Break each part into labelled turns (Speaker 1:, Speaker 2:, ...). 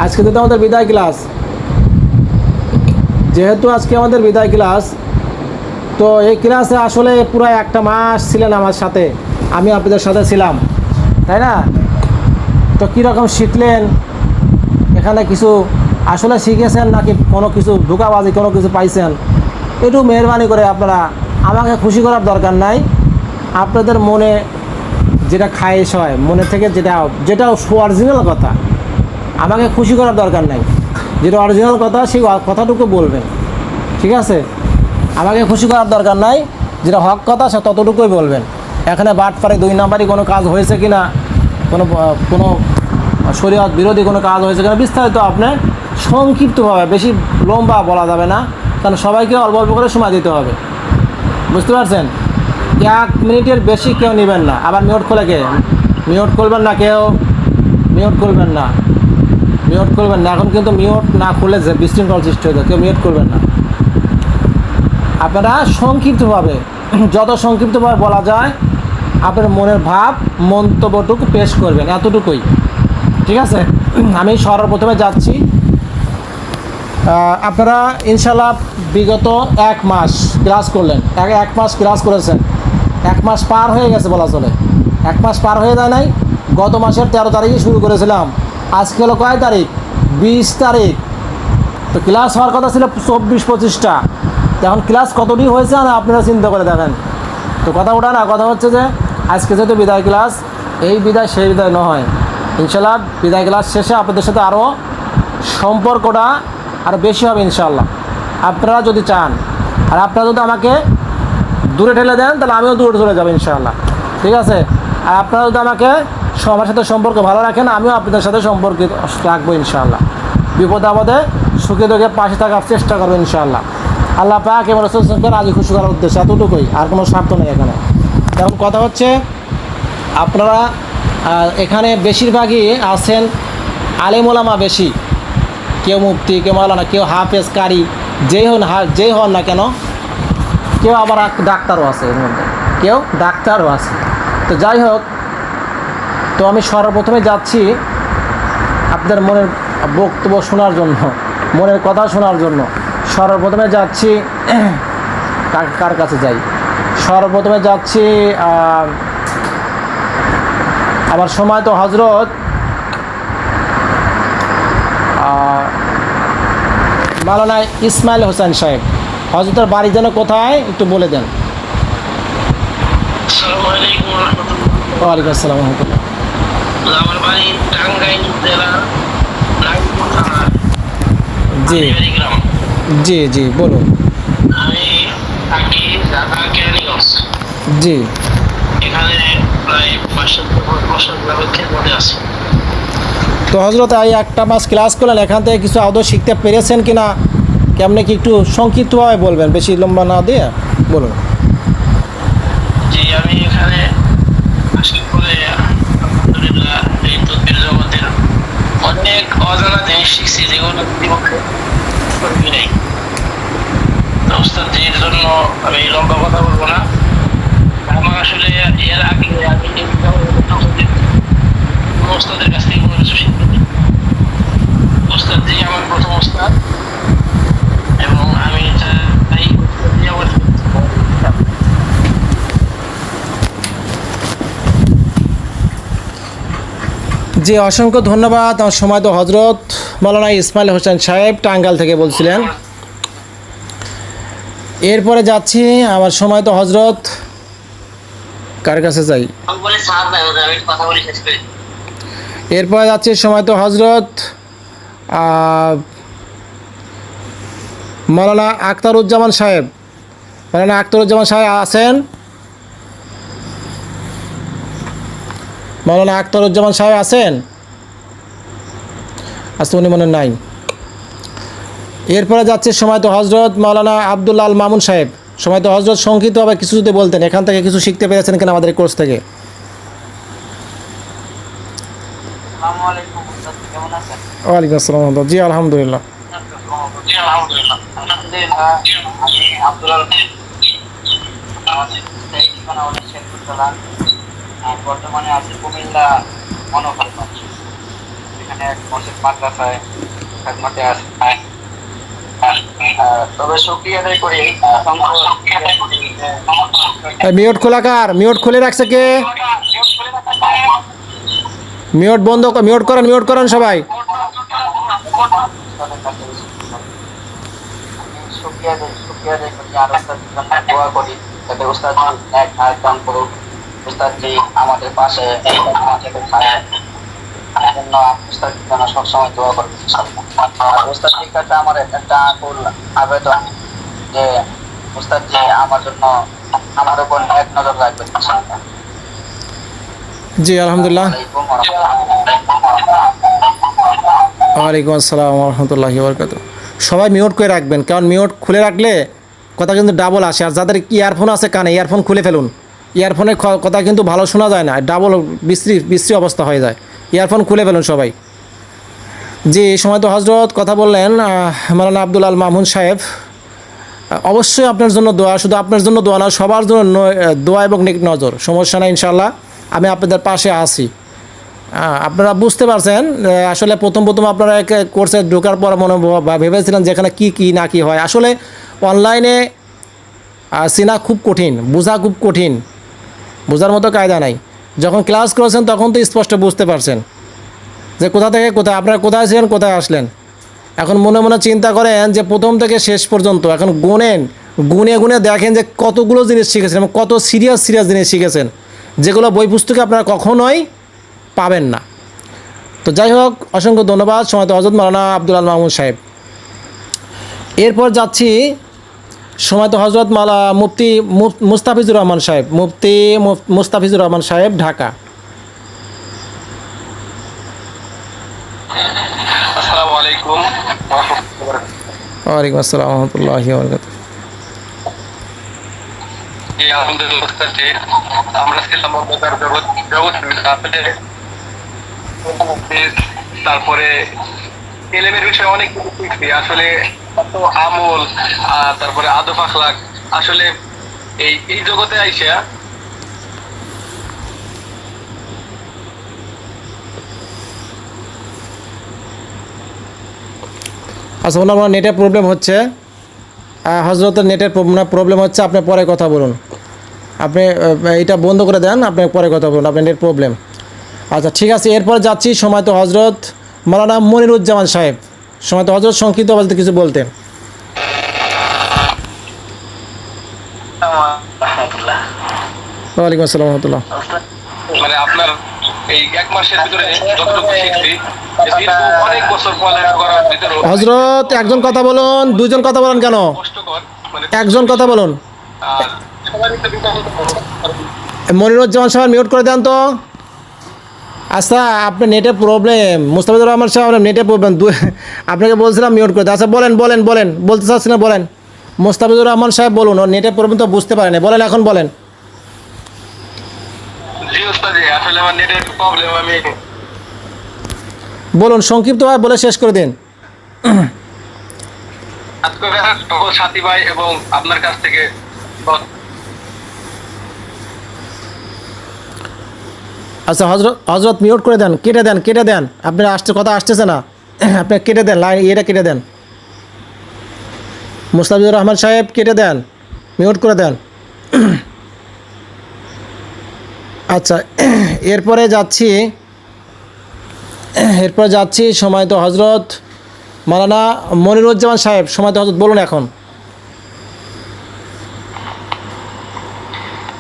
Speaker 1: আজকে তো আমাদের বিদায় ক্লাস, যেহেতু আজকে আমাদের বিদায় ক্লাস, তো এই ক্লাসে আসলে পুরো একটা মাস ছিলেন আমার সাথে, আমি আপনাদের সাথে ছিলাম, তাই না? তো কীরকম শিখলেন, এখানে কিছু আসলে শিখেছেন নাকি কোনো কিছু ধোঁকাবাজি কোনো কিছু পাইছেন, একটু মেহরবানি করে আপনারা, আমাকে খুশি করার দরকার নাই, আপনাদের মনে যেটা খায়েশ হয় মনে থেকে, যেটা অরিজিনাল কথা, আমাকে খুশি করার দরকার নাই, যেটা অরিজিনাল কথা সেই কথাটুকু বলবেন, ঠিক আছে? আমাকে খুশি করার দরকার নাই, যেটা হক কথা সে ততটুকুই বলবেন। এখানে বাটপারে 2 নাম্বারই কোনো কাজ হয়েছে কি না, কোনো শরীয়ত বিরোধী কোনো কাজ হয়েছে কিনা, বিস্তারিত আপনি সংক্ষিপ্তভাবে, বেশি লম্বা বলা যাবে না, কারণ সবাইকে অল্প অল্প করে সময় দিতে হবে, বুঝতে পারছেন? 1 মিনিটের বেশি কেউ নেবেন না। আবার মিউট খোলে কে? মিউট করবেন না কেউ, মিউট করবেন না, মিউট করবেন না। এখন কিন্তু মিউট না খুলে যে বিশৃঙ্খল সৃষ্টি হয়ে যায়, কেউ মিউট করবেন না। আপনারা সংক্ষিপ্তভাবে, যত সংক্ষিপ্তভাবে বলা যায় আপনার মনের ভাব মন্তব্যটুকু পেশ করবেন, এতটুকুই, ঠিক আছে? আমি সর্বপ্রথমে যাচ্ছি, আপনারা ইনশাল্লাহ বিগত 1 মাস ক্লাস করলেন, 1 মাস ক্লাস করেছেন, 1 মাস পার হয়ে গেছে বলা চলে, 1 মাস পার হয়ে যায় নাই। গত মাসের 13 তারিখে শুরু করেছিলাম, আজকে হলো কয় তারিখ? 20 তারিখ। তো ক্লাস হওয়ার কথা ছিল 24-25টা, এখন ক্লাস কতটি হয়েছে না আপনারা চিন্তা করে দেখেন। তো কথা ওঠা না, কথা হচ্ছে যে আজকে যেহেতু বিদায় ক্লাস, এই বিদায় সেই বিদায় নয়, ইনশাল্লাহ বিদায় ক্লাস শেষে আপনাদের সাথে আরও সম্পর্কটা আরও বেশি হবে ইনশাল্লাহ, আপনারা যদি চান। আর আপনারা যদি আমাকে দূরে ঠেলে দেন তাহলে আমিও দূরে চলে যাবো ইনশাল্লাহ, ঠিক আছে? আর আপনারা যদি আমাকে আমার সাথে সম্পর্ক ভালো রাখেন, আমিও আপনাদের সাথে সম্পর্ক রাখবো ইনশাল্লাহ। বিপদে আপদে সুখে দুঃখে পাশে থাকার চেষ্টা করবো ইনশাল্লাহ। আল্লাহ পাক এবং রাসূলকে রাজি খুশি করার উদ্দেশ্যে, এতটুকুই, আর কোনো স্বার্থ নেই এখানে। এখন কথা হচ্ছে আপনারা এখানে বেশিরভাগই আছেন আলেম ওলামা বেশি, কেউ মুফতি, কেউ মাওলানা, কেউ হাফেজ, কারি, যেই হন না কেন, কেউ আবার ডাক্তারও আছে এর মধ্যে, কেউ ডাক্তারও আছে। তো যাই হোক, তো আমি সর্বপ্রথমে যাচ্ছি আপনাদের মনের বক্তব্য শোনার জন্য, মনের কথা শোনার জন্য। সর্বপ্রথমে যাচ্ছি, কার কাছে যাই? সর্বপ্রথমে যাচ্ছি আমার সময় তো হজরত মাওলানা ইসমাইল হোসেন সাহেব, হজরতের বাড়ি যেন কোথায় একটু বলে দেন। ওয়ালাইকুম আসসালাম রহমতুল্লাহ।
Speaker 2: আমার বাড়ি টাঙ্গাইল জেলা নাগপুর থানা।
Speaker 1: জি জি জি বলুন।
Speaker 2: আমি থাকি ঢাকা কেরানীগঞ্জ।
Speaker 1: জি,
Speaker 2: এখানে প্রায় 5 বছর মধ্যে আছি।
Speaker 1: তো হজরত এই 1 মাস ক্লাস করলেন, এখান থেকে কিছু আদৌ শিখতে পেরেছেন কিনা, কেমনি কি একটু সংক্ষিপ্তভাবে বলবেন, বেশি লম্বা না দিয়ে বলুন।
Speaker 2: জি, আমি এখানে আসার পরে আলহামদুলিল্লাহ এই তদবির জগতের অনেক অজানা জিনিস শিখছি, যেগুলো পৃথিবীতে নেই। তো ওস্তাদের জন্য আমি লম্বা কথা বলবো না। আমার আসলে এর আগে আমি ওস্তাদের কাছ থেকে কোনো কিছু শিখিনি। ওস্তাদ জি আমার প্রথম ওস্তাদ, এবং আমি চাই আমার
Speaker 1: জি, অসংখ্য ধন্যবাদ। আমার সময় তো হজরত মাওলানা ইসমাইল হোসেন সাহেব টাঙ্গাইল থেকে বলছিলেন। এরপরে যাচ্ছি আমার সময় তো হজরত, কার কাছে যাই? এরপরে যাচ্ছি সময় তো হজরত মাওলানা আখতারুজ্জামান সাহেব। মাওলানা আখতারুজ্জামান সাহেব আছেন? মাওলানা আখতারুজ্জামান সাহেব আছেন? আজকে উনি মনে নাই। এরপরে যাচ্ছে সময় তো হজরত মাওলানা আব্দুল্লাহ আল মামুন সাহেব। সময় তো হজরত সংক্ষিপ্তভাবে কিছু যদি বলতেন, এখান থেকে কিছু শিখতে পেরেছেন কিনা আমাদের কোর্স থেকে। ওয়ালাইকুম আসসালাম। জি আলহামদুলিল্লাহ।
Speaker 2: বর্তমানে আছে কুমিল্লা মনোভাব। এখানে এক মসজিদ মাদ্রাসায় খেদমতে আছে। তবে শুকরিয়া আদায় করি
Speaker 1: মিউট খোলা কার? মিউট খুলে রাখছে কে? মিউট বন্ধ, মিউট করেন সবাই।
Speaker 2: শুকরিয়া আদায় করি আর উস্তাদের জন্য দোয়া করি যাতে উস্তাদ এক হাত দান করুক, উস্তাদজি আমাদের পাশে আমাদেরকে ছাড়ায় জন্য উস্তাদের জন্য সবসময় দোয়া করবো। উস্তাদের কাছে আমার একটা আকুল আবেদন যে উস্তাদজি আমার জন্য আমার উপর এক নজর রাখবেন।
Speaker 1: জি আলহামদুলিল্লাহ। ওয়ালাইকুম আসসালাম রহমতুল্লাহি বরকাতুহু। সবাই মিউট করে রাখবেন, কারণ মিউট খুলে রাখলে কথা কিন্তু ডাবল আসে। আর যাদের ইয়ারফোন আছে কানে, ইয়ারফোন খুলে ফেলুন। ইয়ারফোনের কথা কিন্তু ভালো শোনা যায় না, ডাবল বিশ্রী অবস্থা হয়ে যায়। ইয়ারফোন খুলে ফেলুন সবাই। জি, এই সময় তো হজরত কথা বললেন মাওলানা আব্দুল আল মামুন সাহেব। অবশ্যই আপনার জন্য দোয়া, শুধু আপনার জন্য দোয়া না, সবার জন্য দোয়া এবং নেক নজর। সমস্যা নাই, ইনশাল্লাহ আমি আপনাদের পাশে আছি। আপনারা বুঝতে পারছেন আসলে প্রথম আপনারা কোর্সে ঢোকার পর ভেবেছিলেন যে এখানে কী না কি হয়। আসলে অনলাইনে চেনা খুব কঠিন, বোঝা খুব কঠিন, বোঝার মতো কায়দা নাই। যখন ক্লাস করেছেন তখন তো স্পষ্ট বুঝতে পারছেন যে কোথা থেকে কোথায়, আপনারা কোথায় ছিলেন, কোথায় আসলেন। এখন মনে মনে চিন্তা করেন যে প্রথম থেকে শেষ পর্যন্ত এখন গুনে দেখেন যে কতগুলো জিনিস শিখেছেন এবং কত সিরিয়াস জিনিস শিখেছেন, যেগুলো বই পুস্তকে আপনারা কখনোই পাবেন না। তো যাই হোক, অসংখ্য ধন্যবাদ সময়ত হযরত মাওলানা আব্দুল আল মামুন সাহেব। এরপর যাচ্ছি সময়ত হযরত মুফতি মুস্তাফিজুর রহমান সাহেব, মুফতি মুস্তাফিজুর রহমান সাহেব, ঢাকা।
Speaker 2: আসসালামু আলাইকুম।
Speaker 1: ওয়ালাইকুম আসসালাম রহমতুল্লাহি বরকাতুহু।
Speaker 2: আলহামদুলিল্লাহ, আমরা ছিলাম তারপরে এলেমের বিষয়ে অনেক কিছু শিখছি। আসলে আমল, তারপরে আদব আখলাক, আসলে এই জগতে আইসা
Speaker 1: আচ্ছা, ওনার নেটের প্রবলেম হচ্ছে, হজরতের নেটের প্রবলেম হচ্ছে। আপনি পরে কথা বলুন, আপনি এটা বন্ধ করে দেন, আপনি পরে কথা বলুন, আপনার নেট প্রবলেম। আচ্ছা ঠিক আছে, এরপর যাচ্ছি সময়ত হজরত মাওলানা মনিরুজ্জামান সাহেব। সময়ত হজরত সংক্ষিপ্ত বলতে কিছু বলতেন। ওয়ালাইকুম আসসালাম রহমতুল্লাহ।
Speaker 2: মানে আপনার এই এক মাসের ভিতরে যতটুকু শিখছি, অনেক বছর পড়ালেখা করার ভিতরে
Speaker 1: হজরত একজন কথা বলুন, দুজন কথা বলেন কেন?
Speaker 2: কষ্টকর, মানে
Speaker 1: একজন কথা বলুন। মনিরুজ্জামান সাহেব মিউট করে দেন তো। আচ্ছা, আপনার নেটের প্রবলেম, মুস্তাফিজুর রহমান সাহেব আপনার নেটের প্রবলেম, আপনাকে বলছিলাম মিউট করে দেন। আচ্ছা বলেন, বলতে চাচ্ছি না, বলেন। মুস্তাফিজুর রহমান সাহেব বলুন, ওর নেটের প্রবলেম তো বুঝতে পারেনি, বলেন, এখন বলেন।
Speaker 2: জি ওস্তাদ, আসলে আমার নেটের প্রবলেম, আমি
Speaker 1: বলুন, সংক্ষিপ্তভাবে বলে শেষ করে দিন।
Speaker 2: সকল সাথী ভাই এবং আপনার কাছ থেকে
Speaker 1: আচ্ছা হজরত মিউট করে দেন, কেটে দেন, আপনার কথা আসতেছে না, আপনি কেটে দেন, এটা কেটে দেন। মুস্তাফিজুর রহমান সাহেব কেটে দেন, মিউট করে দেন। আচ্ছা, এরপরে যাচ্ছি সময়ত হজরত মাওলানা মনিরুজ্জামান সাহেব। সময়ত হজরত বলুন এখন।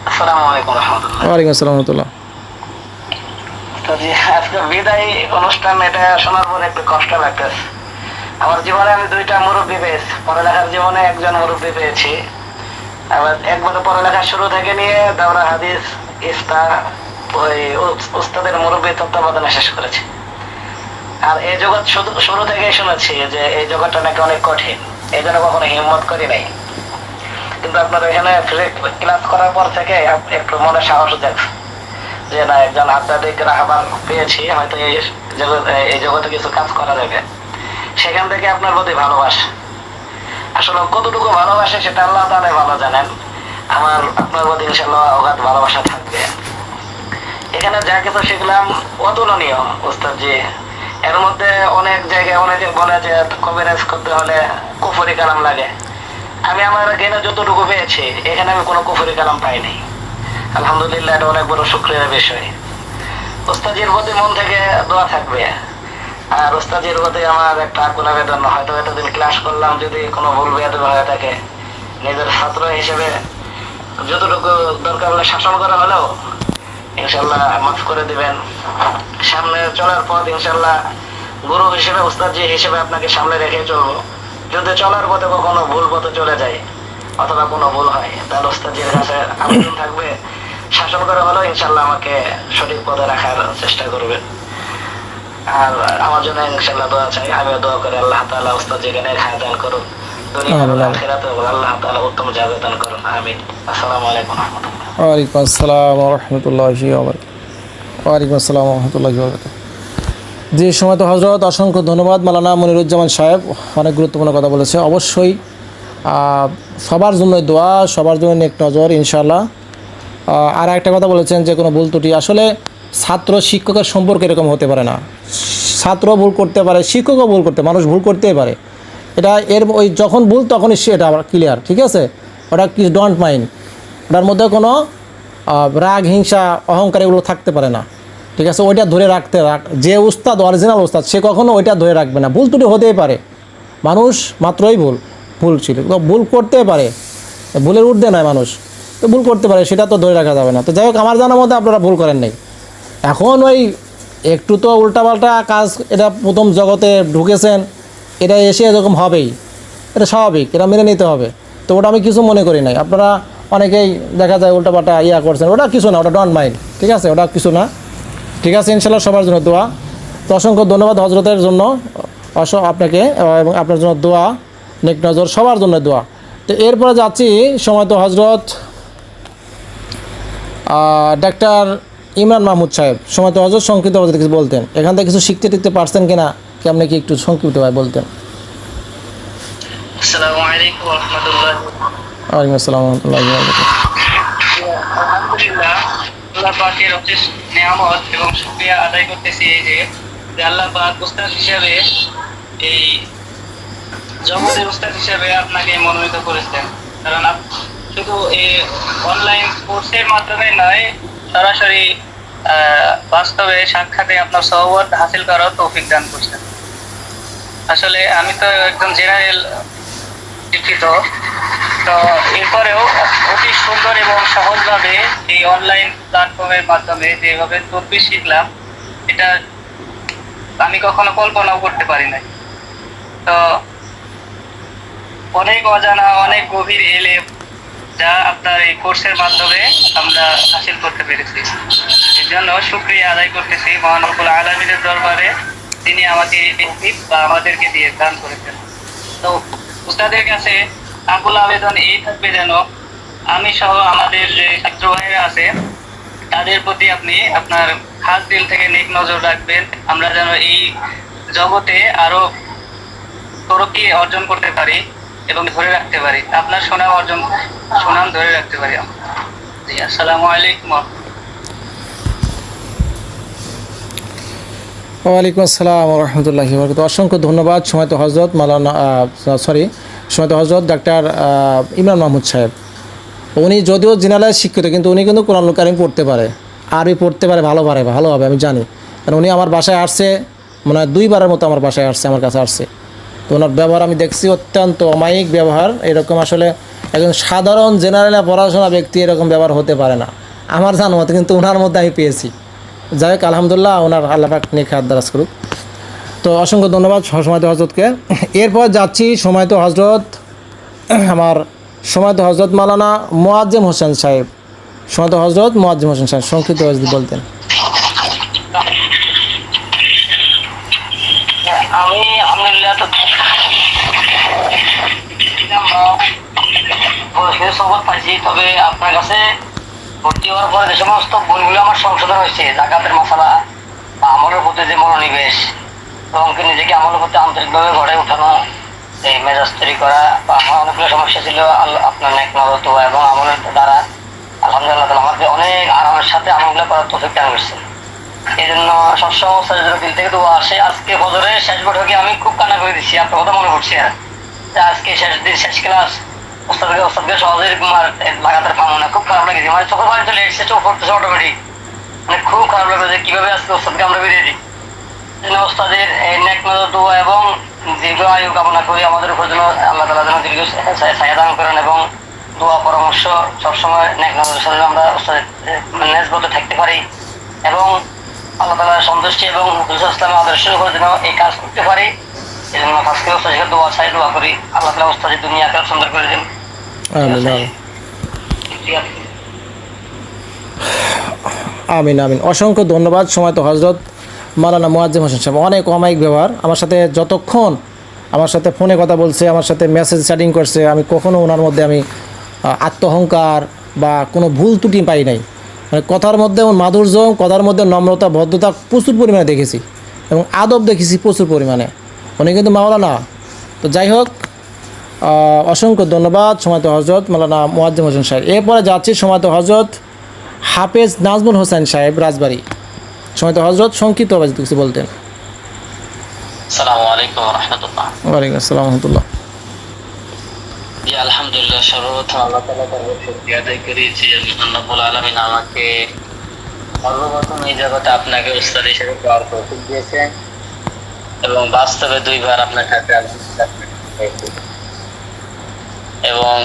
Speaker 2: আসসালামু আলাইকুম রাহমাতুল্লাহ।
Speaker 1: ওয়ালাইকুম আসসালাম রহমতুল্লাহ।
Speaker 2: আজকে বিদায় অনুষ্ঠান, এটা শোনার পর একটু কষ্ট লাগতেছে। আমার জীবনে আমি দুইটা মুরব্বী পেয়েছি, পড়ালেখার জীবনে একজন মুরব্বী পেয়েছি। আবার একবারে পড়ালেখার শুরু থেকে নিয়ে দাওরা হাদিস ইফতা ওই উস্তাদের মুরব্বী তত্ত্বাবধানে শেষ করেছি। আর এই জগৎ শুরু থেকেই শুনেছি যে এই জগৎটা নাকি অনেক কঠিন, এই জন্য কখনো হিম্মত করি নাই। কিন্তু আপনার এখানে ক্লাস করার পর থেকে একটু মনে সাহস দেখছে যে না, একজন আধ্যাত্মিক রাহবার পেয়েছি, হয়তো এই জগতে কিছু কাজ করা যাবে। সেখান থেকে আপনার প্রতি ভালোবাসা, আসলে কতটুকু ভালোবাসে সেটা আল্লাহ তাআলা ভালো জানেন। আমার আপনার প্রতি ইনশাআল্লাহ অগাধ ভালোবাসা থাকবে। এখানে যা কিছু শিখলাম অতুলনীয় ওস্তাদ জি, এর মধ্যে অনেক জায়গায় অনেকে বলে যে কবিরাজ করতে হলে কুফরি কালাম লাগে। আমি আমার জ্ঞানে যতটুকু পেয়েছি এখানে আমি কোনো কুফরি কালাম পাইনি। আলহামদুলিল্লাহ, এটা অনেক বড় শুকরিয়ার বিষয়। ওস্তাদের প্রতি মন থেকে দোয়া থাকবে। আর ওস্তাদের প্রতি আমার একটা আকুল আবেদন, হয়তো এতদিন ক্লাস করলাম, যদি কোনো ভুল বেয়াদবি হয়ে থাকে নিজের ছাত্র হিসেবে যতটুকু দরকার হলে শাসন করা হলেও ইনশাল্লাহ মাফ করে দিবেন। সামনে চলার পথ ইনশাল্লাহ গুরু হিসেবে, ওস্তাদ জি হিসেবে আপনাকে সামনে রেখে চলবো। যদি চলার পথে কখনো ভুল পথে চলে যায় অথবা কোনো ভুল হয়, তাহলে ওস্তাদ জির কাছে আবেদন থাকবে, শাসন করে হলেও ইনশাল্লাহ আমাকে সঠিক পথে রাখার চেষ্টা করবেন। আর আমার জন্য ইনশাল্লাহ দোয়া চাই। আমিও দোয়া করি আল্লাহ তাআলা ওস্তাদ জিকে নেক হায়াত দান করুন, দুনিয়া এবং আখিরাতে আল্লাহ তাআলা উত্তম জাযা দান করুন। আমিন। আসসালামু আলাইকুম ওয়া রাহমাতুল্লাহ।
Speaker 1: ওয়ালাইকুম আসসালাম ওয়া রাহমাতুল্লাহি ওয়া বারাকাতুহু। ওয়ালাইকুম আসসালাম ওয়া রাহমাতুল্লাহি ওয়া বারাকাতুহু। জি, সময়ত হজরত, অসংখ্য ধন্যবাদ। মাওলানা মনিরুজ্জামান সাহেব অনেক গুরুত্বপূর্ণ কথা বলেছে। অবশ্যই সবার জন্য দোয়া, সবার জন্য নেক নজর ইনশাআল্লাহ। আর একটা কথা বলেছেন যে কোনো ভুল ত্রুটি, আসলে ছাত্র শিক্ষকের সম্পর্ক এরকম হতে পারে না। ছাত্র ভুল করতে পারে, শিক্ষকও ভুল করতে, মানুষ ভুল করতেই পারে। এটা এর ওই যখন ভুল তখনই এটা আবার ক্লিয়ার, ঠিক আছে? ওটা কি ডোন্ট মাইন্ড, ওটার মধ্যে কোনো রাগ, হিংসা, অহংকার এগুলো থাকতে পারে না, ঠিক আছে? ওইটা ধরে যে উস্তাদ, অরিজিনাল উস্তাদ, সে কখনো ওইটা ধরে রাখবে না। ভুল ত্রুটি হতেই পারে, মানুষ মাত্রই ভুল ছিল, তো ভুল করতেই পারে, ভুলের ঊর্ধ্বে নয় মানুষ, তো ভুল করতে পারে, সেটা তো ধরে রাখা যাবে না। তো যাই হোক, আমার জানার মধ্যে আপনারা ভুল করেন নাই। এখন ওই একটু তো উল্টাপাল্টা কাজ, এটা প্রথম জগতে ঢুকেছেন, এটা এসে এরকম হবেই, এটা স্বাভাবিক, এটা মেনে নিতে হবে। তো ওটা আমি কিছু মনে করি নাই। আপনারা অনেকেই দেখা যায় উল্টাপাল্টা করছেন, ওটা কিছু না, ওটা ডোন্ট মাইন্ড, ঠিক আছে? ওটা কিছু না, ঠিক আছে? ইনশাল্লাহ সবার জন্য দোয়া। তো অসংখ্য ধন্যবাদ হজরতের জন্য, আপনাকে, এবং আপনার জন্য দোয়া, নেক নজর, সবার জন্য দোয়া। তো এরপরে যাচ্ছি সময়ত হজরত ডাক্তার ইমরান মাহমুদ সাহেব। সময়ত হজরত সংক্ষিপ্তভাবে কিছু বলতেন, এখান থেকে কিছু শিখতে টিখতে পারছেন কিনা, কেমনি কি একটু সংক্ষিপ্তভাবে বলতেন।
Speaker 2: আসসালামু আলাইকুম ওয়া রাহমাতুল্লাহ।
Speaker 1: ওয়ালাইকুম আসসালাম ওয়া রাহমাতুল্লাহি ওয়া বারাকাতুহু।
Speaker 2: আলহামদুলিল্লাহ, আল্লাহ পাকের অশেষ নিয়ামত এবং শুকরিয়া আদায় করতেছি এই যে আল্লাহ পাক উস্তাদ হিসেবে, এই জগতের উস্তাদ হিসেবে আপনাকে মনোনীত করেছেন। কারণ শুধু এই অনলাইন কোর্সের মাধ্যমে নয়, সরাসরি বাস্তবে সাক্ষাতে আপনার সহবত হাসিল করার তৌফিক দান করছেন। আসলে আমি তো একজন জেনারেল শিক্ষিত, তো এরপরেও অতি সুন্দর এবং সহজভাবে এই অনলাইন প্ল্যাটফর্মের মাধ্যমে যেভাবে তদবির শিখলাম, এটা আমি কখনো কল্পনাও করতে পারি নাই। তো অনেক অজানা, অনেক গভীর এলেম যা আপনার এই কোর্সের মাধ্যমে আমরা হাসিল করতে পেরেছি। এর জন্য শুকরিয়া আদায় করতেছি মহান রব্বুল আলামিনের দরবারে, তিনি আমাকে এই তৌফিক বা আমাদেরকে দিয়ে দান করেছেন। তো উস্তাদের কাছে আকুল আবেদন এই থাকবে যেন আমি সহ আমাদের যে ছাত্র ভাইরা আছে তাদের প্রতি আপনি আপনার খাস দিল থেকে নেক নজর রাখবেন, আমরা যেন এই জগতে আরো তরক্কি অর্জন করতে পারি এবং ধরে রাখতে পারি, আপনার সুনাম ধরে রাখতে পারি। জি, আসসালামু আলাইকুম।
Speaker 1: ওয়ালাইকুম আসসালাম ওয়া রাহমাতুল্লাহি ওয়া বারাকাতুহু। অসংখ্য ধন্যবাদ সময়ত হজরত সময়ত হজরত ডাক্তার ইমরান মাহমুদ সাহেব। উনি যদিও জেনারেল শিক্ষিত, কিন্তু উনি কিন্তু কোরআনুল কারীম পড়তে পারে, আরবি পড়তে পারে, ভালোভাবে আমি জানি। কারণ উনি আমার বাসায় আসছে, মানে 2 বারের মতো আমার বাসায় আসছে, আমার কাছে আসছে। তো ওনার ব্যবহার আমি দেখছি অত্যন্ত অমায়িক ব্যবহার। এরকম আসলে একজন সাধারণ জেনারেলে পড়াশোনা ব্যক্তি এরকম ব্যবহার হতে পারে না আমার জানা মতো, কিন্তু ওনার মধ্যে আমি পেয়েছি। যাই হোক, আলহামদুলিল্লাহ, ওনার আল্লাহ পাক নেক হায়াত দারাজ করুক। তো অসংখ্য ধন্যবাদ সময়ত হজরতকে। এরপর যাচ্ছি সময়ত হজরত, আমার সময়ত হজরত মাওলানা মুয়াজ্জেম হোসেন সাহেব। সময়ত হজরত মুয়াজ্জেম হোসেন সাহেব সংক্ষিপ্ত যদি বলতেন।
Speaker 2: আমি আলহামদুলিল্লাহ সবক পাইছি, তবে আপনার কাছে ভর্তি হওয়ার পরে যে সমস্ত বইগুলো আমার সংশোধন হয়েছে, জাকাতের মশালা বা আমলের প্রতি যে মনোনিবেশ এবং নিজেকে আমলের প্রতি আন্তরিকভাবে গড়ে উঠানো, এই মেজাজ তৈরি করা, বা আমার অনেকগুলো সমস্যা ছিল, আপনার নেক নজর দোয়া এবং আমলের দ্বারা আলহামদুলিল্লাহ আমাকে অনেক আরামের সাথে আমলগুলো করার তৌফিক দান করছে।
Speaker 3: এই জন্য সবসময় ওস্তাদের জন্য দিল থেকে দোয়া আসে। আজকে ফজরে শেষ বৈঠকে আমি খুব কান্না করে দিচ্ছি, আপনার কথা মনে পড়ছে আর যে আজকে শেষ দিন, শেষ ক্লাস, ওস্তাদকে সহজে লাগাতার পাবো না, খুব খারাপ লেগেছে। মানে চোখের পানি চলে এসেছে, চোখ পড়তেছে অটোমেটিক, মানে খুব খারাপ লাগলো যে কিভাবে আজকে ওস্তাদকে আমরা বেরিয়ে দিই। ওস্তাদের নেক নজর দোয়া এবং দীর্ঘ আয়ু কামনা করি, আমাদের উপর যেন আল্লাহ তাআলা যেন দীর্ঘ ছায়া দান করেন এবং দোয়া পরামর্শ সবসময় নেক নজরের সাথে আমরা ওস্তাদের নেসবতে থাকতে পারি এবং আল্লাহ তাআলার সন্তুষ্টি এবং রাসূল ইসলামের আদর্শের উপর যেন এই কাজ করতে পারি। এই জন্য আজকে ওস্তাদের দোয়া চাই, দোয়া করি আল্লাহ তাআলা ওস্তাদের দুনিয়াকে সুন্দর করে দিন।
Speaker 1: আমিন আমিন। অসংখ্য ধন্যবাদ। সময় তো হজরত মাওলানা মুয়াজ্জেম হোসেন সাহেব অনেক অমায়িক ব্যবহার, আমার সাথে যতক্ষণ আমার সাথে ফোনে কথা বলছে, আমার সাথে মেসেজ চ্যাটিং করছে, আমি কখনো ওনার মধ্যে আমি আত্মহংকার বা কোনো ভুল ত্রুটি পাই নাই। মানে কথার মধ্যে মাধুর্য, কথার মধ্যে নম্রতা, ভদ্রতা প্রচুর পরিমাণে দেখেছি এবং আদব দেখেছি প্রচুর পরিমাণে। উনি কিন্তু মাওলানা। তো যাই হোক, অসংখ্য ধন্যবাদ সময়ত হজরত মাওলানা মুয়াজ্জেম হোসেন সাহেব। এরপরে যাচ্ছি সময়ত হজরত হাফেজ নাজমুল হোসেন সাহেব রাজবাড়ী। সময়ত হজরত সংক্ষিপ্ত কিছু বলতেন।
Speaker 3: আসসালামু আলাইকুম ওয়া রাহমাতুল্লাহ।
Speaker 1: ওয়ালাইকুম আসসালাম রহমতুল্লাহ।
Speaker 3: জি আলহামদুলিল্লাহ, সর্বপ্রথম আল্লাহ তাআলা তার শুকরিয়া আদায় করি যে মহান রব্বুল আলামিন আমাকে সর্বপ্রথম এই জগতে আপনাকে উস্তাদ হিসেবে পাওয়ার তৌফিক দিয়েছেন এবং বাস্তবে দুইবার আপনার সাথে এবং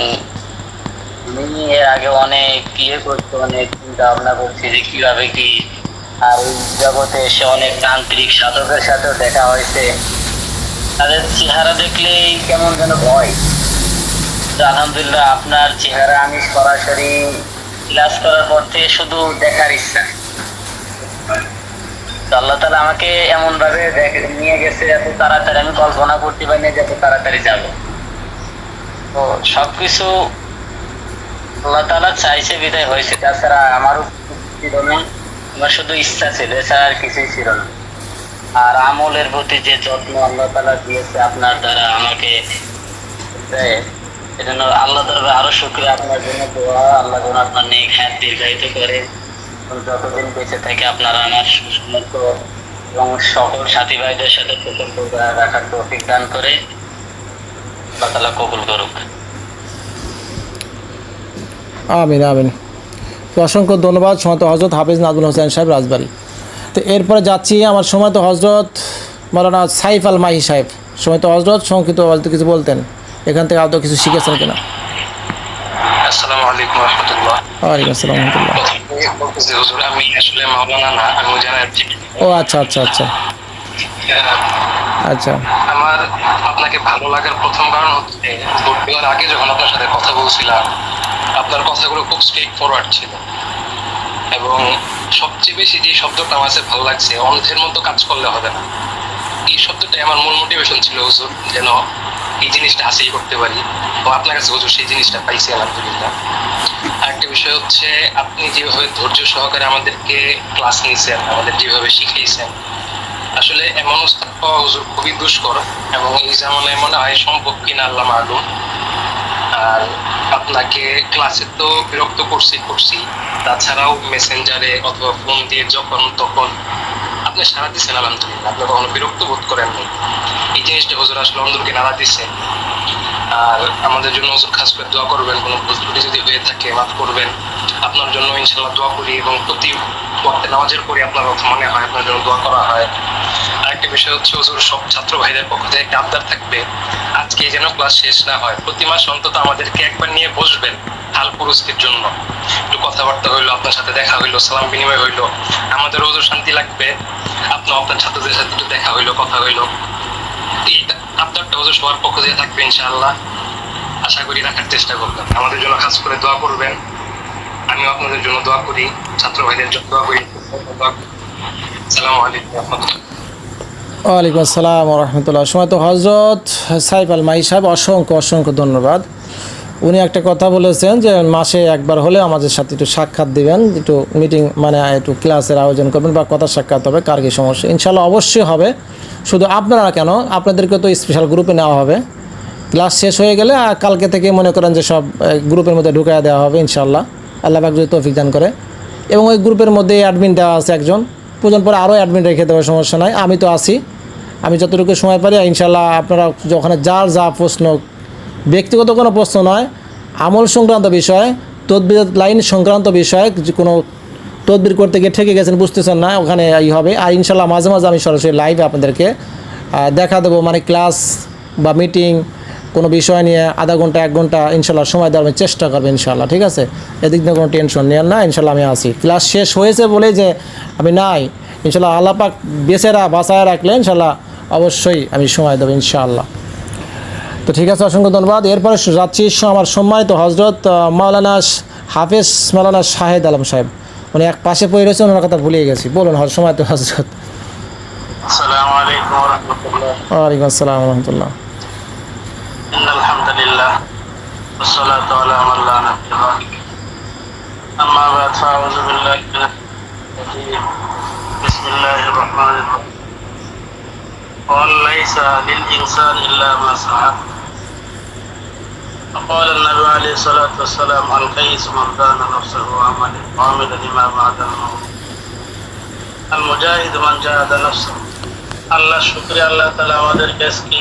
Speaker 3: আমি এর আগে অনেক করছি, অনেক চিন্তা ভাবনা করছি যে কিভাবে কি, আর এই জগতে এসে অনেক তান্ত্রিক সাধকের সাথেও দেখা হয়েছে, তাদের চেহারা দেখলেই কেমন যেন ভয়। আলহামদুলিল্লাহ আপনার চেহারা আমি সরাসরি ক্লাস করার পর থেকে শুধু দেখার ইচ্ছা। আল্লাহ তাআলা আমাকে এমন ভাবে নিয়ে গেছে এত তাড়াতাড়ি, আমি কল্পনা করতে পারিনি যে এত তাড়াতাড়ি যাবো। তো সবকিছু আল্লাহ তাআলা চাইছে বিদায় হয়েছে, তাছাড়া আমারও ছিল না, আমার শুধু ইচ্ছা ছিল, এছাড়া আর কিছুই ছিল না। আর আমলের প্রতি যে যত্ন আল্লাহ তাআলা দিয়েছে আপনার দ্বারা আমাকে দেয়, এজন্য আল্লাহ দরবারে আরো শুকরিয়া। আপনার জন্য দোয়া, আল্লাহ যেন আপনার নেক হায়াত দীর্ঘায়িত করে, যতদিন বেঁচে থাকে আপনারা আমার সুসমর্থ এবং সকল সাথী ভাইদের সাথে প্রকল্প রাখার তৌফিক দান করে আল্লাহ তাআলা কবুল করুক।
Speaker 1: আমিন আমিন। তো অসংখ্য ধন্যবাদ সময়ত হজরত হাফেজ নাজমুল হোসেন সাহেব রাজবাড়ী। তো এরপরে যাচ্ছি আমার সময়ত হজরত মাওলানা সাইফ আল মাহি সাহেব। সময়ত হজরত সংক্ষিপ্ত কিছু বলতেন, এখান থেকে আদৌ কিছু শিখেছেন কিনা।
Speaker 2: আসসালামু আলাইকুম ওয়া রাহমাতুল্লাহ।
Speaker 1: ওয়ালাইকুম আসসালাম রহমতুল্লাহ।
Speaker 2: বলতেছি হুজুর, আমি আসলে মাওলানা না, আমি জানাচ্ছি।
Speaker 1: ও আচ্ছা আচ্ছা আচ্ছা আচ্ছা।
Speaker 2: আমার আপনাকে ভালো লাগার প্রথম কারণ হচ্ছে ভোট দেওয়ার আগে যখন আপনার সাথে কথা বলছিলাম, আপনার কথাগুলো খুব স্ট্রেট ফরওয়ার্ড ছিল এবং সবচেয়ে বেশি যে শব্দটা আমার কাছে ভালো লাগছে, অন্ধের মতো কাজ করলে হবে না, এই শব্দটাই আমার মূল মোটিভেশন ছিল হুজুর, যেন এই জিনিসটা হাসিল করতে পারি। তো আপনার কাছে হুজুর সেই জিনিসটা পাইছি আলহামদুলিল্লাহ। আরেকটা বিষয় হচ্ছে আপনি যেভাবে ধৈর্য সহকারে আমাদেরকে ক্লাস নিয়েছেন, আমাদের যেভাবে শিখিয়েছেন, আসলে এমন উস্তাদ পাওয়া হুজুর খুবই দুষ্কর এবং এই জামানায় মনে হয় সম্ভব কিনা আল্লাহ মালুম। আর আপনাকে ক্লাসে তো বিরক্ত করছি, তাছাড়াও মেসেঞ্জারে অথবা ফোন দিয়ে যখন তখন আপনি সারা দিচ্ছেন আলহামদুলিল্লাহ, আপনি কখনো বিরক্ত বোধ করেননি। এই জিনিসটা হুজুর আসলে অন্তরকে নাড়া দিচ্ছে। আর আমাদের জন্য হুজুর খাস করে দোয়া করবেন, কোনো ভুল ত্রুটি যদি হয়ে থাকে মাফ করবেন। আপনার জন্য ইনশাআল্লাহ দোয়া করি এবং প্রতি ওয়াক্তে নামাজের পরে আপনার কথা মনে হয় আপনার জন্য দোয়া করা হয়। আরেকটা বিষয় হচ্ছে হুজুর, সব ছাত্র ভাইদের পক্ষ থেকে একটা আবদার থাকবে, আজকে যেন ক্লাস শেষ না হয়, প্রতি মাস অন্তত আমাদেরকে একবার নিয়ে বসবেন হাল পুরস্কের জন্য, একটু কথাবার্তা হইলো, আপনার সাথে দেখা হইলো, সালাম বিনিময় হইলো, আমাদের হুজুর শান্তি লাগবে। আপনার ছাত্রদের সাথে একটু দেখা হইলো, কথা হইলো। এই আবদারটা হুজুর সবার পক্ষ থেকে থাকবে ইনশাআল্লাহ, আশা করি রাখার চেষ্টা করবেন। আমাদের জন্য খাস করে দোয়া করবেন, আমিও আপনাদের জন্য দোয়া করি, ছাত্র ভাইদের জন্য দোয়া করি। আসসালামু আলাইকুম ওয়া রাহমাতুল্লাহ।
Speaker 1: ওয়ালাইকুম আসসালাম রহমতুল্লাহ। সময়ত হজরত সাইফ আল মাহি সাহেব অসংখ্য অসংখ্য ধন্যবাদ। উনি একটা কথা বলেছেন যে মাসে একবার হলে আমাদের সাথে একটু সাক্ষাৎ দিবেন, একটু মিটিং মানে একটু ক্লাসের আয়োজন করবেন বা কথা সাক্ষাৎ হবে, কার কী সমস্যা। ইনশাল্লাহ অবশ্যই হবে। শুধু আপনারা কেন, আপনাদেরকে তো স্পেশাল গ্রুপে নেওয়া হবে। ক্লাস শেষ হয়ে গেলে কালকে থেকে মনে করেন যে সব গ্রুপের মধ্যে ঢুকাইয়া দেওয়া হবে ইনশাল্লাহ, আল্লাহ পাক যদি তৌফিক দান করে। এবং ওই গ্রুপের মধ্যে অ্যাডমিন দেওয়া আছে একজন, প্রয়োজন পরে আরও অ্যাডমিন রেখে দেওয়ার সমস্যা নাই, আমি তো আছি। আমি যতটুকু সময় পারি ইনশাল্লাহ আপনারা ওখানে যার যা প্রশ্ন, ব্যক্তিগত কোনো প্রশ্ন নয়, আমল সংক্রান্ত বিষয়, তদবির লাইন সংক্রান্ত বিষয়, যে কোনো তদবির করতে গিয়ে ঠেকে গেছেন, বুঝতেছেন না, ওখানে হবে। আর ইনশাল্লাহ মাঝে মাঝে আমি সরাসরি লাইভে আপনাদেরকে দেখা দেবো, মানে ক্লাস বা মিটিং কোনো বিষয় নিয়ে আধা ঘন্টা 1 ঘন্টা ইনশাল্লাহ সময় দেওয়ার আমি চেষ্টা করবো ইনশাল্লাহ, ঠিক আছে? এদিক দিয়ে কোনো টেনশন নেন না, ইনশাল্লাহ আমি আছি। ক্লাস শেষ হয়েছে বলে যে আমি নাই, ইনশাল্লাহ আল্লাহ পাক বাঁচায় রাখলে ইনশাল্লাহ অবশ্যই আমি সময় দেবো ইনশাআল্লাহ। তো ঠিক আছে, অসংখ্য ধন্যবাদ। এরপরে যাচ্ছি আমার সম্মানিত হজরত মাওলানা হাফেজ মাওলানা শাহেদ আলম সাহেব, উনি এক পাশে পড়ে রয়েছে, ওনার কথা ভুলিয়ে গেছি। বলুন সম্মানিত হজরত।
Speaker 2: আসসালামু আলাইকুম ওয়া রাহমাতুল্লাহ।
Speaker 1: ওয়ালাইকুম আসসালাম ওয়া রাহমাতুল্লাহ।
Speaker 2: ইন্নাল হামদুলিল্লাহ ওয়াস সালাতু আলা মান লা নাবিয়্যা বা'দাহু। আম্মা বা'দ, ফাআউযু বিল্লাহি মিনাশ শাইতানির রাজীম। বিসমিল্লাহির রাহমানির রাহিম। ওয়া লাইসা লিল ইনসানি ইল্লা মা সাআ। وقال النبي عليه الصلاة والسلام: الكيس من دان نفسه وعمل لما بعد الموت المجاهد من جاهد نفسه। আল্লাহ শুকরিয়া, আল্লাহ তাআলা আমাদের আজকে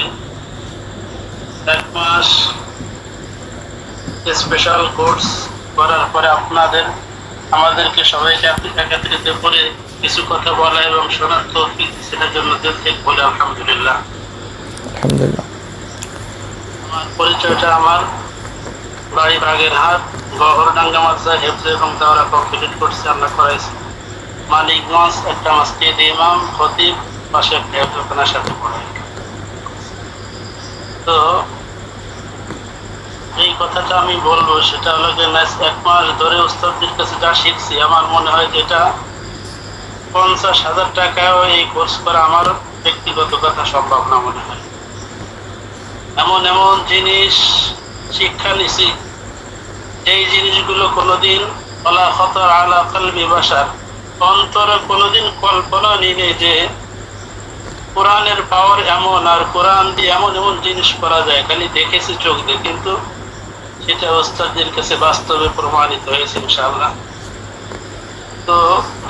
Speaker 2: 1 মাস স্পেশাল কোর্স করার পরে আমাদেরকে সবাইকে একত্রিত করে কিছু কথা বলা এবং শোনার তৌফিক দিয়েছেন জন্য দিল থেকে বলে আলহামদুলিল্লাহ।
Speaker 1: আলহামদুলিল্লাহ।
Speaker 2: আমার পরিচয়টা, আমার বাড়ি বাগেরহাট, গহরডাঙ্গা মাদ্রাসা হেফজ এবং দাওরা কমপ্লিট করছি, আল্লাহ করাইছি। মানিকগঞ্জ একটা মসজিদ ইমাম খতিব, পাশে একটা হেফজখানার সাথে পড়াই। তো এই কথাটা আমি বলবো সেটা হলো যে 1 মাস ধরে উস্তাদের কাছে যা শিখছি, আমার মনে হয় যে এটা 50,000 টাকায় এই কোর্স করা আমার ব্যক্তিগত কথা সম্ভব না মনে হয়। এমন এমন জিনিস শিক্ষা নিছি, এই জিনিসগুলো কোনোদিন ওয়ালা খাতার আলা কলবি বাশার, অন্তরে কোনোদিন কল্পনা নেই যে কোরআনের পাওয়ার এমন, আর কোরআন দিয়ে এমন এমন জিনিস করা যায়। খালি দেখেছি চোখ দিয়ে, কিন্তু সেটা ওস্তাদের কাছে বাস্তবে প্রমাণিত হয়েছে ইনশাআল্লাহ। তো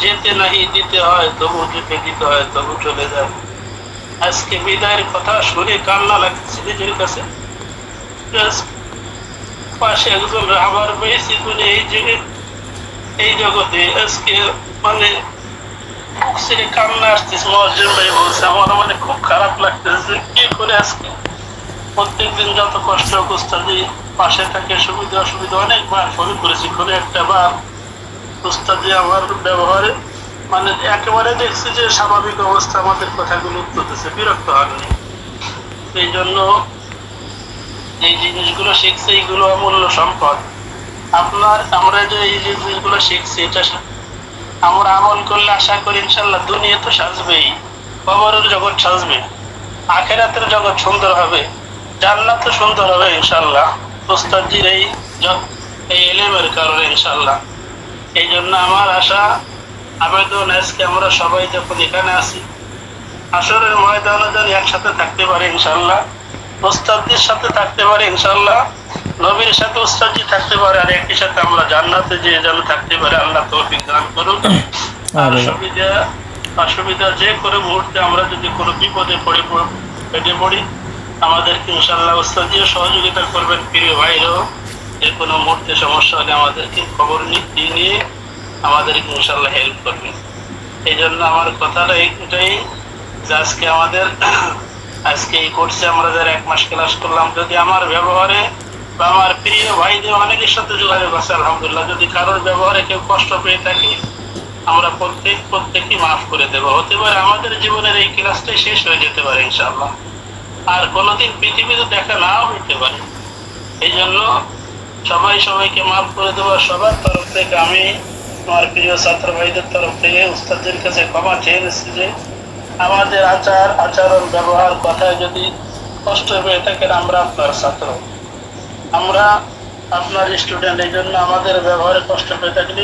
Speaker 2: যেতে নাহি দিতে হয়, তবু যেতে দিতে হয়, তবু চলে যায়। আজকে বিদায়ের কথা শুনে কান্না লাগছে নিজের কাছে। পাশে একজন রাবার পেয়েছি বলে এই জগতে আজকে মানে বুক ছেড়ে কান্না আসতেছে। মহাজন ভাই বলছে, আমার মানে খুব খারাপ লাগতেছে। কি করে আজকে প্রত্যেকদিন যত কষ্ট উস্তাদি পাশে থাকে, সুবিধা অসুবিধা অনেকবার ফোন করেছি, কোনো একটা বার উস্তাদি আমার ব্যবহারে মানে একেবারে দেখছি যে স্বাভাবিক অবস্থা, আমাদের কথাগুলো উত্তরতেছে, বিরক্ত হননি। এই জন্য এই জিনিসগুলো শিখছে, এইগুলো অমূল্য সম্পদ। আমরা যে এই জিনিসগুলো শিখছি, এটা আমরা আমল করলে আশা করি ইনশাল্লাহ দুনিয়া তো সাজবেই, কবরের জগৎ সাজবে, আখিরাতের জগৎ সুন্দর হবে, জান্নাত সুন্দর হবে ইনশাল্লাহ উস্তাদজির এই ইলমের কারণে ইনশাল্লাহ। এই জন্য আমার আশা আবেদন, আজকে আমরা সবাই যখন এখানে আছি, আসরের ময়দানে যেন একসাথে থাকতে পারে ইনশাল্লাহ, উস্তাদজির সাথে থাকতে পারে ইনশাল্লাহ, নবীর সাথে উস্তাদজি থাকতে পারে, আর একই সাথে আমরা জান্নাতে যে যেন থাকতে পারে, আল্লাহ তৌফিক দান করুন। আর অসুবিধা যে কোনো মুহূর্তে আমরা যদি কোনো বিপদে পেটে পড়ি, আমাদেরকে ইনশাল্লাহ উস্তাদজিও সহযোগিতা করবেন, প্রিয় ভাইরাও যে কোনো মুহূর্তে সমস্যা হলে আমাদেরকে খবর নিয়ে আমাদেরকে ইনশাল্লাহ হেল্প করবেন। এই জন্য আমার কথাটা এটাই যে আজকে এই কোর্সে আমরা যারা 1 মাস ক্লাস করলাম, যদি আমার ব্যবহারে বা আমার প্রিয় ভাইদের অনেকের সাথে যোগাযোগ আছে আলহামদুলিল্লাহ, যদি কারোর ব্যবহারে কেউ কষ্ট পেয়ে থাকে, আমরা প্রত্যেকই মাফ করে দেবো। হতে পারে আমাদের জীবনের এই ক্লাসটাই শেষ হয়ে যেতে পারে ইনশাআল্লাহ, আর কোনোদিন পৃথিবীতে দেখা নাও হইতে পারে। এই জন্য সবাইকে মাফ করে দেবো। সবার তরফ থেকে আমি আমার প্রিয় ছাত্র ভাইদের তরফ থেকে উস্তাদের কাছে ক্ষমা চেয়ে নিচ্ছি যে আমাদের আচরণ ব্যবহার কথায় যদি কষ্ট পেয়ে থাকেন, আমরা আপনার ছাত্র, আমরা আপনার স্টুডেন্ট। এই জন্য আমাদের ব্যবহারে কষ্ট পেয়ে থাকলে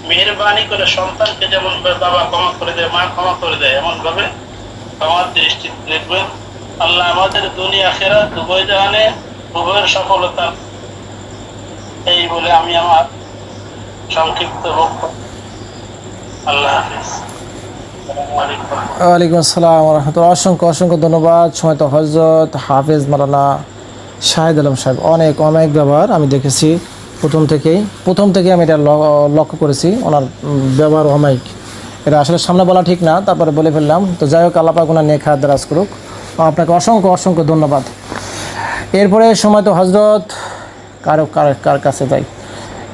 Speaker 2: মেহরবানি করে সন্তানকে যেমন বাবা ক্ষমা করে দেয়, মা ক্ষমা করে দেয়, এমন ভাবে ক্ষমার দৃষ্টি দেখবেন। আল্লাহ আমাদের দুনিয়া আখিরাত উভয় জাহানে উভয়ের সফলতা। এই বলে আমি আমার সংক্ষিপ্ত বক্তব্য, আল্লাহ হাফেজ।
Speaker 1: ওয়ালাইকুম আসসালাম রহমতুল্লাহ। অসংখ্য অসংখ্য ধন্যবাদ। সময় তো হজরত হাফেজ মাওলানা শাহিদ আলম সাহেব অনেক অনেক ব্যবহার আমি দেখেছি প্রথম থেকেই আমি এটা লক্ষ্য করেছি। ওনার ব্যবহার অমায়িক, এটা আসলে সামনে বলা ঠিক না, তারপরে বলে ফেললাম। তো যাই হোক, আল্লাহ পাক ওনার নেক হায়াত দারাজ করুক। আপনাকে অসংখ্য অসংখ্য ধন্যবাদ। এরপরে সময় তো হজরত কার কাছে যাই।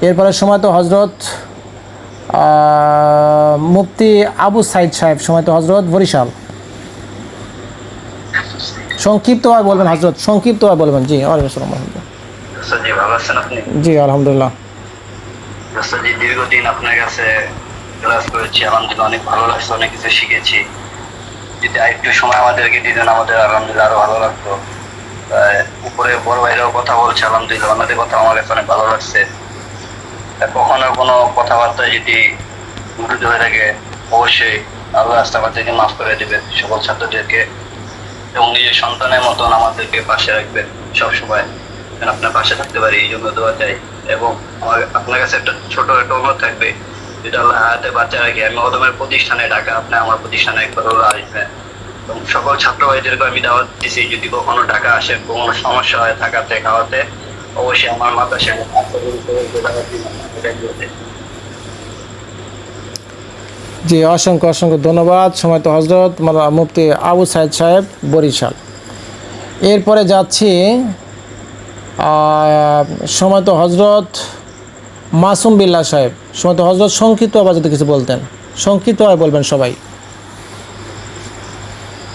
Speaker 1: এরপরে সময় তো হজরত মুফতি আবু সাইদ সাহেব, সময় তো হজরত বরিশাল। সংক্ষিপ্তভাবে বলবেন হজরত, সংক্ষিপ্তভাবে বলবেন। জি ওয়ালাইকুম আসসালাম রহমতুল্লাহ।
Speaker 3: জি, ভালো আছেন আপনি?
Speaker 1: জি আলহামদুলিল্লাহ।
Speaker 3: জি, দীর্ঘদিন আপনার কাছে ক্লাস করেছি, আলহামদুলিল্লাহ অনেক ভালো লাগছে, অনেক কিছু শিখেছি। যদি একটু সময় আমাদেরকে দিতেন আমাদের আলহামদুলিল্লাহ আরো ভালো লাগতো। উপরে বড় ভাইরাও কথা বলছে, আলহামদুলিল্লাহ ওনাদের কথা আমার কাছে অনেক ভালো লাগছে। কখনো কোনো কথাবার্তা যদি ত্রুটি হয়ে থাকে অবশ্যই আল্লাহ আমাদেরকে মাফ করে দেবেন, সকল ছাত্রদেরকে, এবং নিজের সন্তানের মতন আমাদেরকে পাশে রাখবেন সবসময়, যেন আপনার পাশে থাকতে পারি এই জন্য দোয়া চাই। এবং আমার আপনার কাছে একটা ছোট একটা অনুরোধ থাকবে, যেটা আল্লাহ হাতে বাচ্চা রাখি আমি ওদমের প্রতিষ্ঠানে ডাকা, আপনি আমার প্রতিষ্ঠানে একবার হলো আসবেন। এবং সকল ছাত্র ভাইদেরকে আমি দাওয়াত দিচ্ছি, যদি কখনো টাকা আসে, কোনো সমস্যা হয় থাকাতে খাওয়াতে, অবশ্যই আমার মাতার সাথে
Speaker 1: জি অসংখ্য অসংখ্য ধন্যবাদ। সময় তো হজরত মুফতি আবু সাইদ সাহেব বরিশাল। এরপরে যাচ্ছি সময় তো হজরত মাসুম বিল্লাহ সাহেব। সময় তো হজরত সংক্ষিপ্তভাবে যদি কিছু বলতেন, সংক্ষিপ্তভাবে বলবেন সবাই।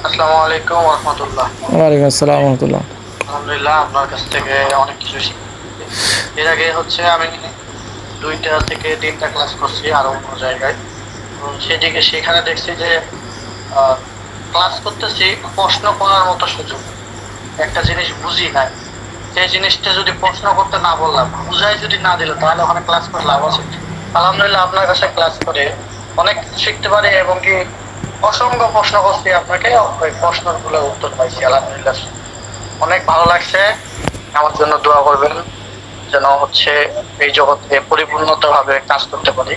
Speaker 4: আসসালামু আলাইকুম ওয়া রাহমাতুল্লাহ।
Speaker 1: ওয়ালাইকুম আসসালাম রহমতুল্লাহ।
Speaker 4: আলহামদুলিল্লাহ আপনার কাছ থেকে অনেক কিছু শিখেছি। এর আগে আমি 2টা থেকে 3টা ক্লাস করছি আরো অন্য জায়গায়। সেখানে দেখছি যে ক্লাস করতেছি, প্রশ্ন করার মতো সুযোগ। একটা জিনিস বুঝি না, সেই জিনিসটা যদি প্রশ্ন করতে না বললাম, বুঝাই যদি না দিল, তাহলে ওখানে ক্লাস করে লাভ আছে? আলহামদুলিল্লাহ আপনার কাছে ক্লাস করে অনেক কিছু শিখতে পারি, এবং কি অসংখ্য প্রশ্ন করছি আপনাকে, ওই প্রশ্নগুলো উত্তর পাইছি। আলহামদুলিল্লাহ অনেক ভালো লাগছে। আমার জন্য দোয়া করবেন যেন এই জগতে পরিপূর্ণভাবে কাজ করতে পারি।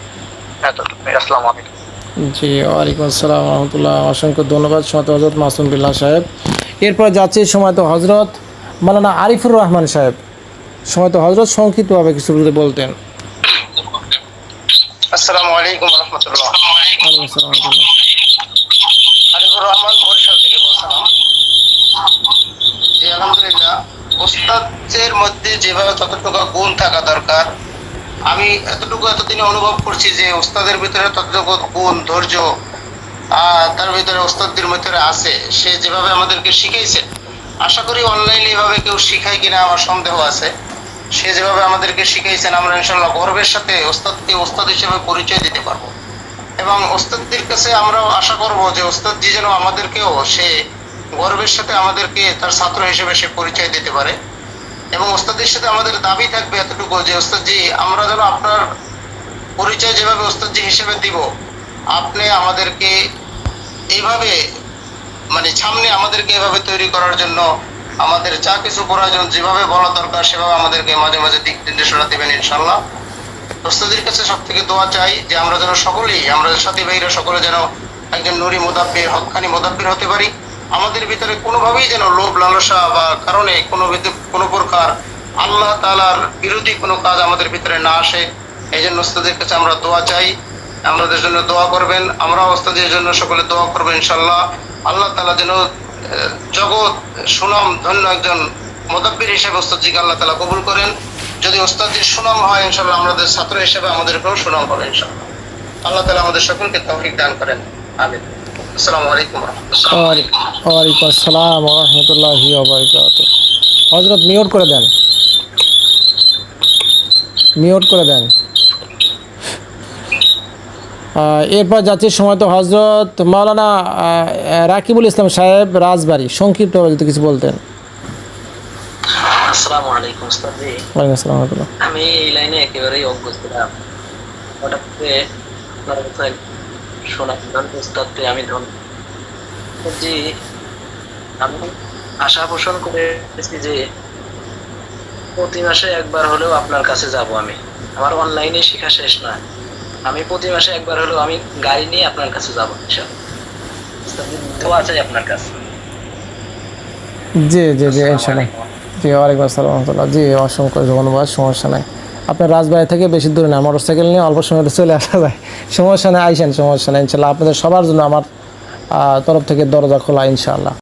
Speaker 4: এতটুকুই। আসসালামু আলাইকুম।
Speaker 1: জি ওয়ালাইকুম আসসালাম রহমতুল্লাহ। অসংখ্য ধন্যবাদ সময় তো হজরত মাসুম বিল্লাহ সাহেব। এরপর যাচ্ছি সময় তো হজরত মাওলানা আরিফুর রহমান সাহেব। সময় তো হজরত সংক্ষিপ্তভাবে কিছু যদি বলতেন।
Speaker 4: আসসালামু আলাইকুম ওয়া রাহমাতুল্লাহ।
Speaker 1: ওয়ালাইকুম আসসালাম রহমতুল্লাহ।
Speaker 4: আরিফুর রহমান বরিশাল থেকে বলছিলাম। জি আলহামদুলিল্লাহ, ওস্তাদের মধ্যে যেভাবে যতটুকু গুণ থাকা দরকার, আমি এতদিনে অনুভব করছি যে ওস্তাদের ভিতরে ততটুকু গুণ, ধৈর্য তার ভিতরে ওস্তাদের ভিতরে আছে। সে যেভাবে আমাদেরকে শিখাইছে, আশা করি অনলাইনে এভাবে কেউ শিখায় কিনা আমার সন্দেহ আছে। সে যেভাবে আমাদেরকে শিখাইছেন, আমরা ইনশাআল্লাহ গর্বের সাথে ওস্তাদকে ওস্তাদ হিসেবে পরিচয় দিতে পারবো। এবং ওস্তাদদের কাছে আমরাও আশা করব যে ওস্তাদজি যেন আমাদেরকেও সে গর্বের সাথে আমাদেরকে তার ছাত্র হিসেবে সে পরিচয় দিতে পারে। এবং ওস্তাদের সাথে আমাদের দাবি থাকবে এতটুকু যে ওস্তাদজি, আমরা যেন আপনার পরিচয় যেভাবে ওস্তাদজি হিসেবে দিব, আপনি আমাদেরকে এইভাবে সামনে আমাদেরকে এভাবে তৈরি করার জন্য আমাদের যা কিছু প্রয়োজন, যেভাবে বলা দরকার সেভাবে আমাদেরকে মাঝে মাঝে দিক নির্দেশনা দেবেন ইনশাআল্লাহ। ওস্তাদের কাছে সব থেকে দোয়া চাই যে আমরা যেন সকলেই, আমরা সাথী ভাইরা সকলে যেন একজন নুরি মুদাব্বির, হক্কানি মুদাব্বির হতে পারি। আমাদের ভিতরে কোনোভাবেই যেন লোভ লালসা বা কারণে কোনো প্রকার আল্লাহ তাআলার বিরোধী কোনো কাজ আমাদের ভিতরে না আসে। এই জন্য ওস্তাদের কাছে আমরা দোয়া চাই, আমাদের জন্য দোয়া করবেন, আমরা ওস্তাদের জন্য সকলে দোয়া করবেন ইনশাআল্লাহ। আল্লাহ তাআলা যেন জগৎ সুনাম ধন্য একজন মুদাব্বির হিসেবে ওস্তাদজিকে আল্লাহ তাআলা কবুল করেন। যদি ওস্তাদজির সুনাম হয় ইনশাআল্লাহ, আমাদের ছাত্র হিসেবে আমাদেরকেও সুনাম হবে ইনশাআল্লাহ। আল্লাহ তাআলা আমাদের সকলকে তৌফিক দান করেন। আমিন। আসসালামু আলাইকুম ওয়া রাহমাতুল্লাহ।
Speaker 1: ওয়ালাইকুম আসসালাম ওয়া রাহমাতুল্লাহি ওয়া বারাকাতুহু। হযরত মিউট করে দেন, মিউট করে দেন। এরপর যাচ্ছি সময় তো হজরত মাওলানা রাকিবুল ইসলাম সাহেব রাজবাড়ী। সংক্ষিপ্তভাবে যদি কিছু বলতেন।
Speaker 5: আসসালামু আলাইকুম উস্তাদ জি।
Speaker 1: ওয়ালাইকুম আসসালাম ওয়া রাহমাতুল্লাহ।
Speaker 5: আমি এই লাইনে একেবারেই অজ্ঞ ছিলাম, হঠাৎ করে আপনার কাছে শোনার উস্তাদকে আমি ধন্যবাদ জি। আমি আশা পোষণ করেছি যে প্রতি মাসে একবার হলেও আপনার কাছে যাব। আমার অনলাইনে শেখা শেষ না, আমি প্রতি মাসে একবার হলেও আমি গাড়ি নিয়ে আপনার কাছে যাবো ইনশাআল্লাহ। উস্তাদের দোয়া চাই আপনার কাছে।
Speaker 1: জি জি জি ইনশাল্লাহ। জি ওয়ালাইকুম আসসালাম রহমতুল্লাহ। জি অসংখ্য ধন্যবাদ, সমস্যা নাই। আপনার রাজবাড়ি থেকে বেশি দূরে না, মোটর সাইকেল নিয়ে অল্প সময় চলে আসা যায়, সমস্যা নেই, আইসেন, সমস্যা নেই ইনশাল্লাহ। আপনাদের সবার জন্য আমার তরফ থেকে দরজা খোলা ইনশাআল্লাহ।